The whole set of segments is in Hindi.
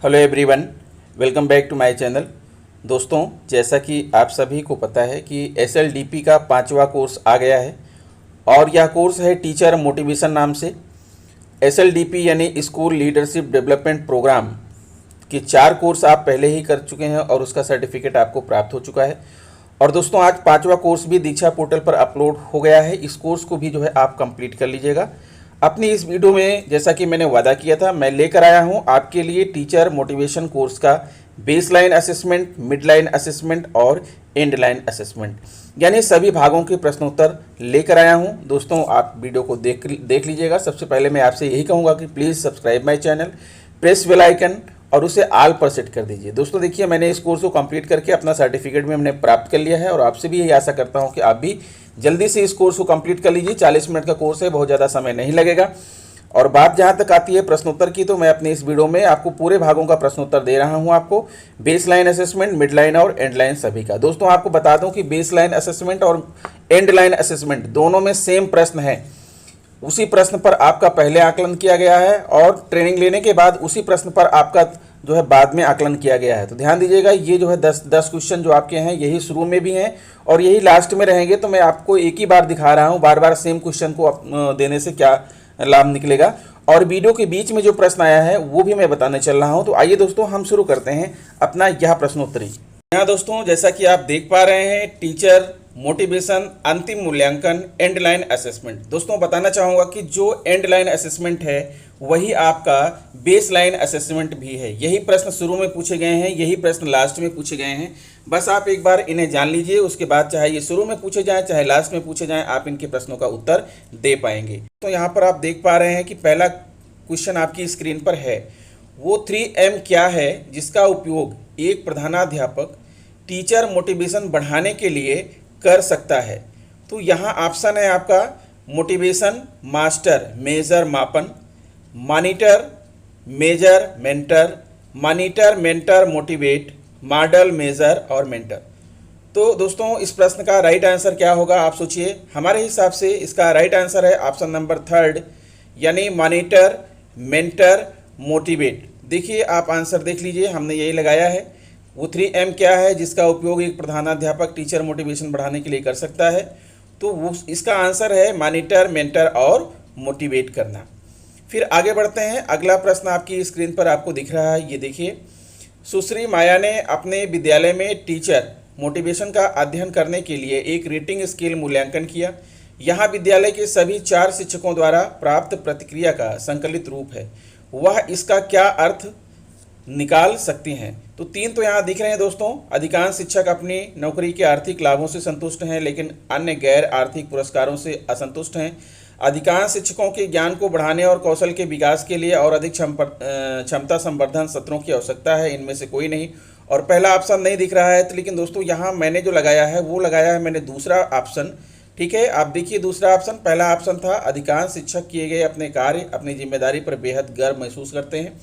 Hello everyone, welcome back to my channel. दोस्तों, जैसा कि आप सभी को पता है कि एसएलडीपी का 5वां कोर्स आ गया है और यह कोर्स है टीचर मोटिवेशन नाम से। एसएलडीपी यानी स्कूल लीडरशिप डेवलपमेंट प्रोग्राम के 4 कोर्स आप पहले ही कर चुके हैं और उसका सर्टिफिकेट आपको प्राप्त हो चुका है। और दोस्तों, आज 5वां कोर्स भी दीक्षा पोर्टल पर अपलोड हो गया है। इस कोर्स को भी जो है आप कंप्लीट कर लीजिएगा। अपनी इस वीडियो में जैसा कि मैंने वादा किया था, मैं लेकर आया हूं आपके लिए टीचर मोटिवेशन कोर्स का बेसलाइन असेसमेंट, मिडलाइन असेसमेंट और एंड लाइन असेसमेंट, यानी सभी भागों के प्रश्नोत्तर लेकर आया हूं। दोस्तों, आप वीडियो को देख लीजिएगा। सबसे पहले मैं आपसे यही कहूँगा कि please subscribe my channel, press bell icon और उसे ऑल पर सेट कर दीजिए। दोस्तों देखिए, मैंने इस कोर्स को कंप्लीट करके अपना सर्टिफिकेट में हमने प्राप्त कर लिया है और आपसे भी यही आशा करता हूं कि आप भी जल्दी से इस कोर्स को कंप्लीट कर लीजिए। 40 मिनट का कोर्स है, बहुत ज़्यादा समय नहीं लगेगा। और बात जहां तक आती है प्रश्नोत्तर की, तो मैं अपने इस वीडियो में आपको पूरे भागों का प्रश्नोत्तर दे रहा हूं, आपको base line assessment, mid line और एंड लाइन सभी का। दोस्तों, आपको बता दूं कि बेस लाइन असेसमेंट और एंड लाइन असेसमेंट दोनों में सेम प्रश्न है। उसी प्रश्न पर आपका पहले आकलन किया गया है और ट्रेनिंग लेने के बाद उसी प्रश्न पर आपका जो है बाद में आकलन किया गया है। तो ध्यान दीजिएगा, ये जो है 10 क्वेश्चन जो आपके हैं, यही शुरू में भी हैं और यही लास्ट में रहेंगे। तो मैं आपको एक ही बार दिखा रहा हूँ, बार बार सेम क्वेश्चन को देने से क्या लाभ निकलेगा। और वीडियो के बीच में जो प्रश्न आया है वो भी मैं बताने चल रहा हूँ। तो आइए दोस्तों, हम शुरू करते हैं अपना यह प्रश्नोत्तरी। यहाँ दोस्तों, जैसा कि आप देख पा रहे हैं, टीचर मोटिवेशन अंतिम मूल्यांकन एंड लाइन असेसमेंट। दोस्तों, बताना चाहूँगा कि जो एंड लाइन असेसमेंट है वही आपका बेस लाइन असेसमेंट भी है। यही प्रश्न शुरू में पूछे गए हैं, यही प्रश्न लास्ट में पूछे गए हैं। बस आप एक बार इन्हें जान लीजिए, उसके बाद चाहे ये शुरू में पूछे जाएँ चाहे लास्ट में पूछे जाएँ, आप इनके प्रश्नों का उत्तर दे पाएंगे। तो यहाँ पर आप देख पा रहे हैं कि पहला क्वेश्चन आपकी स्क्रीन पर है, वो 3M क्या है जिसका उपयोग एक प्रधानाध्यापक टीचर मोटिवेशन बढ़ाने के लिए कर सकता है। तो यहाँ ऑप्शन है आपका मोटिवेशन, मास्टर, मेजर, मापन, monitor, measure, mentor, monitor, mentor, motivate, model, measure और मेंटर। तो दोस्तों, इस प्रश्न का राइट आंसर क्या होगा आप सोचिए। हमारे हिसाब से इसका राइट आंसर है ऑप्शन नंबर 3, यानी मॉनिटर, मेंटर, मोटिवेट। देखिए, आप आंसर देख लीजिए, हमने यही लगाया है। वो 3M क्या है जिसका उपयोग एक प्रधानाध्यापक टीचर मोटिवेशन बढ़ाने के लिए कर सकता है। तो वो इसका आंसर है मॉनिटर, मेंटर और मोटिवेट करना। फिर आगे बढ़ते हैं। अगला प्रश्न आपकी स्क्रीन पर आपको दिख रहा है, ये देखिए। सुश्री माया ने अपने विद्यालय में टीचर मोटिवेशन का अध्ययन करने के लिए एक रेटिंग स्केल मूल्यांकन किया। यहाँ विद्यालय के सभी 4 शिक्षकों द्वारा प्राप्त प्रतिक्रिया का संकलित रूप है। वह इसका क्या अर्थ निकाल सकती हैं। तो 3 तो यहाँ दिख रहे हैं दोस्तों। अधिकांश शिक्षक अपनी नौकरी के आर्थिक लाभों से संतुष्ट हैं, लेकिन अन्य गैर आर्थिक पुरस्कारों से असंतुष्ट हैं। अधिकांश शिक्षकों के ज्ञान को बढ़ाने और कौशल के विकास के लिए और अधिक क्षमता संवर्धन सत्रों की आवश्यकता है। इनमें से कोई नहीं। और पहला ऑप्शन नहीं दिख रहा है। तो लेकिन दोस्तों, यहाँ मैंने जो लगाया है वो लगाया है मैंने दूसरा ऑप्शन। ठीक है, आप देखिए दूसरा ऑप्शन। पहला ऑप्शन था अधिकांश शिक्षक किए गए अपने कार्य, अपनी जिम्मेदारी पर बेहद गर्व महसूस करते हैं।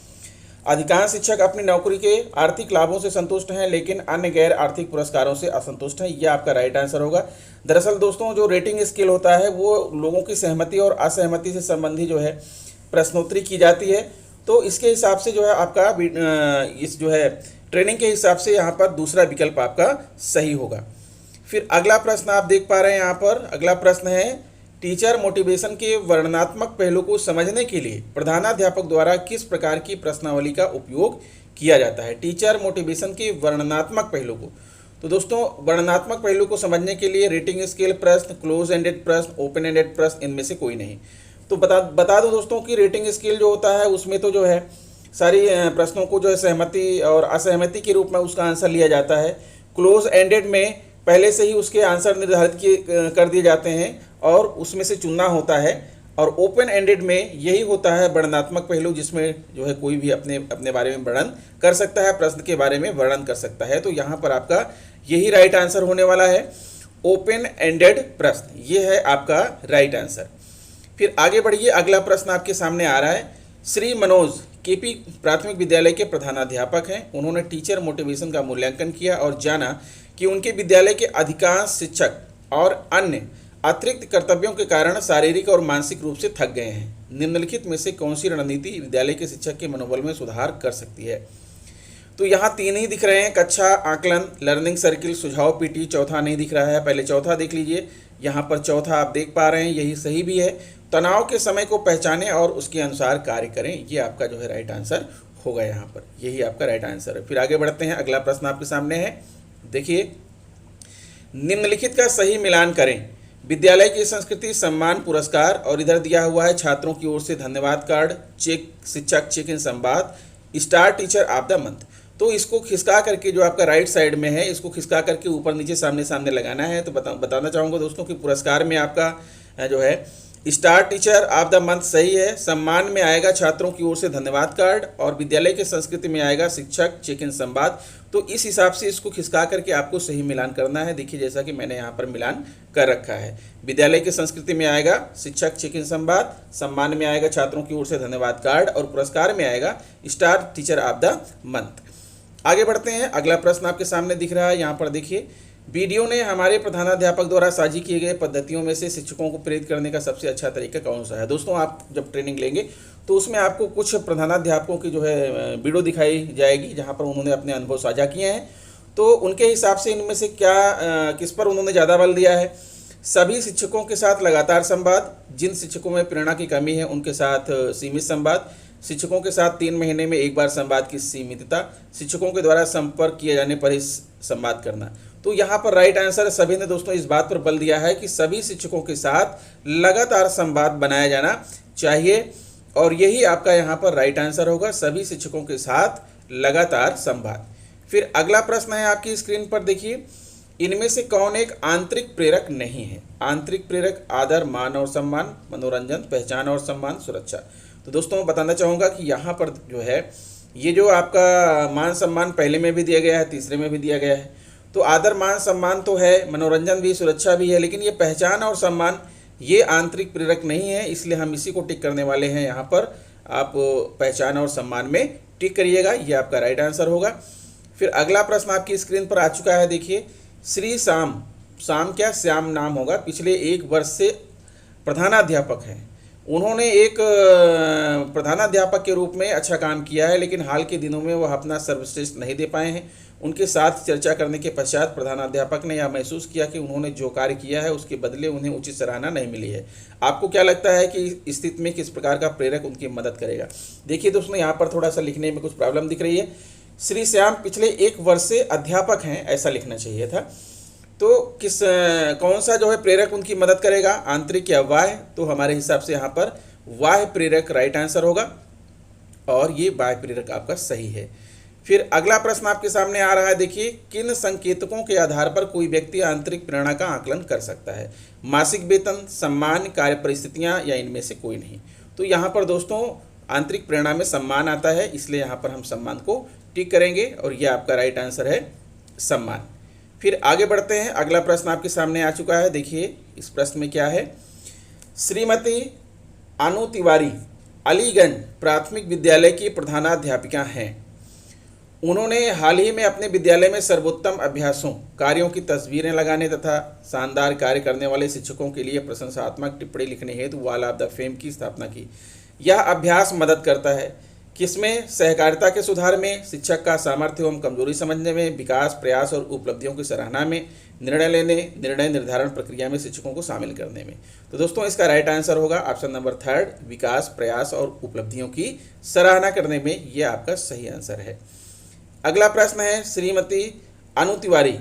अधिकांश शिक्षक अपनी नौकरी के आर्थिक लाभों से संतुष्ट हैं, लेकिन अन्य गैर आर्थिक पुरस्कारों से असंतुष्ट हैं। यह आपका राइट आंसर होगा। दरअसल दोस्तों, जो रेटिंग स्केल होता है वो लोगों की सहमति और असहमति से संबंधी जो है प्रश्नोत्तरी की जाती है। तो इसके हिसाब से जो है आपका इस जो है ट्रेनिंग के हिसाब से यहाँ पर दूसरा विकल्प आपका सही होगा। फिर अगला प्रश्न आप देख पा रहे हैं यहाँ पर। अगला प्रश्न है, टीचर मोटिवेशन के वर्णनात्मक पहलू को समझने के लिए प्रधानाध्यापक द्वारा किस प्रकार की प्रश्नावली का उपयोग किया जाता है। टीचर मोटिवेशन के वर्णनात्मक पहलू को, तो दोस्तों वर्णनात्मक पहलू को समझने के लिए रेटिंग स्केल प्रश्न, क्लोज एंडेड प्रश्न, ओपन एंडेड प्रश्न, इनमें से कोई नहीं। तो बता दूं दोस्तों कि रेटिंग स्केल जो होता है उसमें तो जो है सारी प्रश्नों को जो है सहमति और असहमति के रूप में उसका आंसर लिया जाता है। क्लोज एंडेड में पहले से ही उसके आंसर निर्धारित कर दिए जाते हैं और उसमें से चुनना होता है। और ओपन एंडेड में यही होता है वर्णनात्मक पहलू, जिसमें जो है कोई भी अपने बारे में वर्णन कर सकता है, प्रश्न के बारे में वर्णन कर सकता है। तो यहाँ पर आपका यही राइट आंसर होने वाला है, ओपन एंडेड प्रश्न। ये है आपका राइट आंसर। फिर आगे बढ़िए, अगला प्रश्न आपके सामने आ रहा है। श्री मनोज केपी प्राथमिक विद्यालय के प्रधानाध्यापक हैं। उन्होंने टीचर मोटिवेशन का मूल्यांकन किया और जाना कि उनके विद्यालय के अधिकांश शिक्षक और अन्य अतिरिक्त कर्तव्यों के कारण शारीरिक और मानसिक रूप से थक गए हैं। निम्नलिखित में से कौन सी रणनीति विद्यालय के शिक्षक के मनोबल में सुधार कर सकती है। तो यहाँ 3 ही दिख रहे हैं, कक्षा, आकलन, लर्निंग सर्किल, सुझाव पीटी, चौथा नहीं दिख रहा है। पहले चौथा देख लीजिए, यहाँ पर चौथा आप देख पा रहे हैं, यही सही भी है। तनाव के समय को पहचानें और उसके अनुसार कार्य करें, ये आपका जो है राइट आंसर होगा यहाँ पर, यही आपका राइट आंसर है। फिर आगे बढ़ते हैं, अगला प्रश्न आपके सामने है, देखिए, निम्नलिखित का सही मिलान करें। विद्यालय की संस्कृति, सम्मान, पुरस्कार, और इधर दिया हुआ है छात्रों की ओर से धन्यवाद कार्ड, चेक, शिक्षक चेक इन संवाद, star teacher of the month. तो इसको खिसका करके जो आपका राइट साइड में है, इसको खिसका करके ऊपर नीचे सामने सामने लगाना है। तो बताना चाहूँगा दोस्तों कि पुरस्कार में आपका जो है star teacher of the month सही है, सम्मान में आएगा छात्रों की ओर से धन्यवाद कार्ड, और विद्यालय की संस्कृति में आएगा शिक्षक चेक इन संवाद। तो इस हिसाब से इसको खिसका करके आपको सही मिलान करना है। देखिए जैसा कि मैंने यहाँ पर मिलान कर रखा है, विद्यालय की संस्कृति में आएगा शिक्षक चेक इन संवाद, सम्मान में आएगा छात्रों की ओर से धन्यवाद कार्ड, और पुरस्कार में आएगा star teacher of the month. आगे बढ़ते हैं, अगला प्रश्न आपके सामने दिख रहा है, यहाँ पर देखिए, वीडियो ने हमारे प्रधानाध्यापक द्वारा साझी किए गए पद्धतियों में से शिक्षकों को प्रेरित करने का सबसे अच्छा तरीका कौन सा है। दोस्तों आप जब ट्रेनिंग लेंगे तो उसमें आपको कुछ प्रधानाध्यापकों की जो है वीडियो दिखाई जाएगी, जहाँ पर उन्होंने अपने अनुभव साझा किए हैं। तो उनके हिसाब से इनमें से क्या किस पर उन्होंने ज़्यादा बल दिया है। सभी शिक्षकों के साथ लगातार संवाद, जिन शिक्षकों में प्रेरणा की कमी है उनके साथ सीमित संवाद, शिक्षकों के साथ 3 महीने में एक बार संवाद की सीमितता, शिक्षकों के द्वारा संपर्क किए जाने पर ही संवाद करना। तो यहाँ पर राइट आंसर सभी ने दोस्तों इस बात पर बल दिया है कि सभी शिक्षकों के साथ लगातार संवाद बनाया जाना चाहिए, और यही आपका यहाँ पर राइट आंसर होगा, सभी शिक्षकों के साथ लगातार संवाद। फिर अगला प्रश्न है आपकी स्क्रीन पर, देखिए, इनमें से कौन एक आंतरिक प्रेरक नहीं है। आंतरिक प्रेरक आदर, मान और सम्मान, मनोरंजन, पहचान और सम्मान, सुरक्षा। तो दोस्तों मैं बताना चाहूँगा कि यहाँ पर जो है ये जो आपका मान सम्मान पहले में भी दिया गया है, तीसरे में भी दिया गया है। तो आदर, मान, सम्मान तो है, मनोरंजन भी, सुरक्षा भी है, लेकिन ये पहचान और सम्मान ये आंतरिक प्रेरक नहीं है, इसलिए हम इसी को टिक करने वाले हैं। यहाँ पर आप पहचान और सम्मान में टिक करिएगा, ये आपका राइट आंसर होगा। फिर अगला प्रश्न आपकी स्क्रीन पर आ चुका है, देखिए, श्री श्याम, श्याम क्या, श्याम नाम होगा, पिछले 1 वर्ष से प्रधानाध्यापक हैं। उन्होंने एक प्रधानाध्यापक के रूप में अच्छा काम किया है, लेकिन हाल के दिनों में वह अपना सर्वश्रेष्ठ नहीं दे पाए हैं। उनके साथ चर्चा करने के पश्चात प्रधानाध्यापक ने यह महसूस किया कि उन्होंने जो कार्य किया है उसके बदले उन्हें उचित सराहना नहीं मिली है। आपको क्या लगता है कि इस स्थिति में किस प्रकार का प्रेरक उनकी मदद करेगा। देखिए दोस्तों यहाँ पर थोड़ा सा लिखने में कुछ प्रॉब्लम दिख रही है। श्री श्याम पिछले 1 वर्ष से अध्यापक हैं, ऐसा लिखना चाहिए था। तो कौन सा जो है प्रेरक उनकी मदद करेगा, आंतरिक या बाह्य। तो हमारे हिसाब से यहाँ पर बाह्य प्रेरक राइट आंसर होगा, और ये बाह्य प्रेरक आपका सही है। फिर अगला प्रश्न आपके सामने आ रहा है, देखिए, किन संकेतकों के आधार पर कोई व्यक्ति आंतरिक प्रेरणा का आकलन कर सकता है। मासिक वेतन, सम्मान, कार्य परिस्थितियाँ, या इनमें से कोई नहीं। तो यहाँ पर दोस्तों आंतरिक प्रेरणा में सम्मान आता है, इसलिए यहाँ पर हम सम्मान को टिक करेंगे, और यह आपका राइट आंसर है सम्मान। फिर आगे बढ़ते हैं, अगला प्रश्न आपके सामने आ चुका है, देखिए इस प्रश्न में क्या है। श्रीमती अनु तिवारी अलीगंज प्राथमिक विद्यालय की प्रधानाध्यापिका हैं। उन्होंने हाल ही में अपने विद्यालय में सर्वोत्तम अभ्यासों, कार्यों की तस्वीरें लगाने तथा शानदार कार्य करने वाले शिक्षकों के लिए प्रशंसात्मक टिप्पणी लिखने हेतु वॉल ऑफ द फेम की स्थापना की। यह अभ्यास मदद करता है किसमें, सहकारिता के सुधार में, शिक्षक का सामर्थ्य एवं कमजोरी समझने में, विकास, प्रयास और उपलब्धियों की सराहना में, निर्णय लेने, निर्णय निर्धारण प्रक्रिया में शिक्षकों को शामिल करने में। तो दोस्तों इसका राइट आंसर होगा ऑप्शन नंबर 3, विकास, प्रयास और उपलब्धियों की सराहना करने में, यह आपका सही आंसर है। अगला प्रश्न है, श्रीमती अनु तिवारी,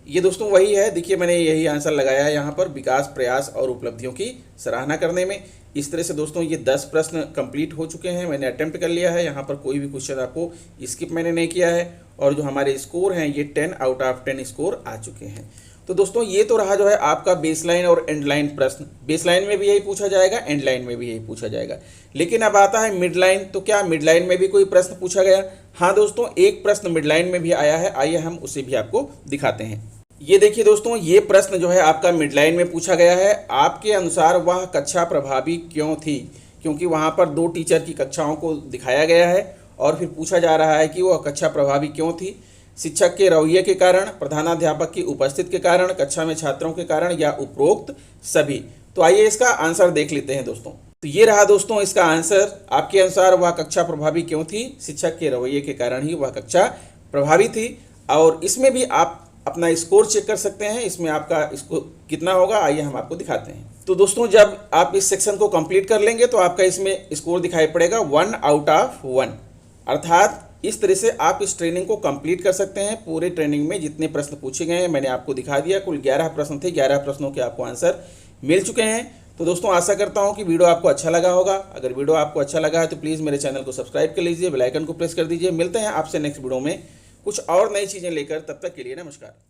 ये दोस्तों वही है, देखिए मैंने यही आंसर लगाया है यहाँ पर, विकास, प्रयास और उपलब्धियों की सराहना करने में। इस तरह से दोस्तों ये 10 प्रश्न कंप्लीट हो चुके हैं, मैंने अटेम्प्ट कर लिया है। यहाँ पर कोई भी क्वेश्चन आपको स्किप मैंने नहीं किया है, और जो हमारे स्कोर हैं ये 10 आउट ऑफ 10 स्कोर आ चुके हैं। तो दोस्तों ये तो रहा जो है आपका बेसलाइन और एंडलाइन प्रश्न। बेसलाइन में भी यही पूछा जाएगा, एंडलाइन में भी यही पूछा जाएगा। लेकिन अब आता है मिडलाइन, तो क्या मिडलाइन में भी कोई प्रश्न पूछा गया? हाँ दोस्तों, एक प्रश्न मिडलाइन में भी आया है, आइए हम उसे भी आपको दिखाते हैं। ये देखिए दोस्तों, ये प्रश्न जो है आपका मिडलाइन में पूछा गया है। आपके अनुसार वह कक्षा प्रभावी क्यों थी? क्योंकि वहाँ पर 2 टीचर की कक्षाओं को दिखाया गया है, और फिर पूछा जा रहा है कि वह कक्षा प्रभावी क्यों थी। शिक्षक के रवैये के कारण, प्रधानाध्यापक की उपस्थिति के कारण, कक्षा में छात्रों के कारण, या उपरोक्त सभी। तो आइए इसका आंसर देख लेते हैं दोस्तों। तो ये रहा दोस्तों इसका आंसर। आपके अनुसार वह कक्षा प्रभावी क्यों थी? शिक्षक के रवैये के कारण ही वह कक्षा प्रभावी थी। और इसमें भी आप अपना स्कोर चेक कर सकते हैं। इसमें आपका इसको कितना होगा, आइए हम आपको दिखाते हैं। तो दोस्तों, जब आप इस सेक्शन को कंप्लीट कर लेंगे तो आपका इसमें स्कोर दिखाई पड़ेगा 1 आउट ऑफ 1। अर्थात इस तरह से आप इस ट्रेनिंग को कंप्लीट कर सकते हैं। पूरे ट्रेनिंग में जितने प्रश्न पूछे गए हैं मैंने आपको दिखा दिया। कुल 11 प्रश्न थे, 11 प्रश्नों के आपको आंसर मिल चुके हैं। तो दोस्तों, आशा करता हूं कि वीडियो आपको अच्छा लगा होगा। अगर वीडियो आपको अच्छा लगा है तो प्लीज़ मेरे चैनल को सब्सक्राइब कर लीजिए, बेल आइकन को प्रेस कर दीजिए। मिलते हैं आपसे नेक्स्ट वीडियो में कुछ और नई चीज़ें लेकर। तब तक के लिए नमस्कार।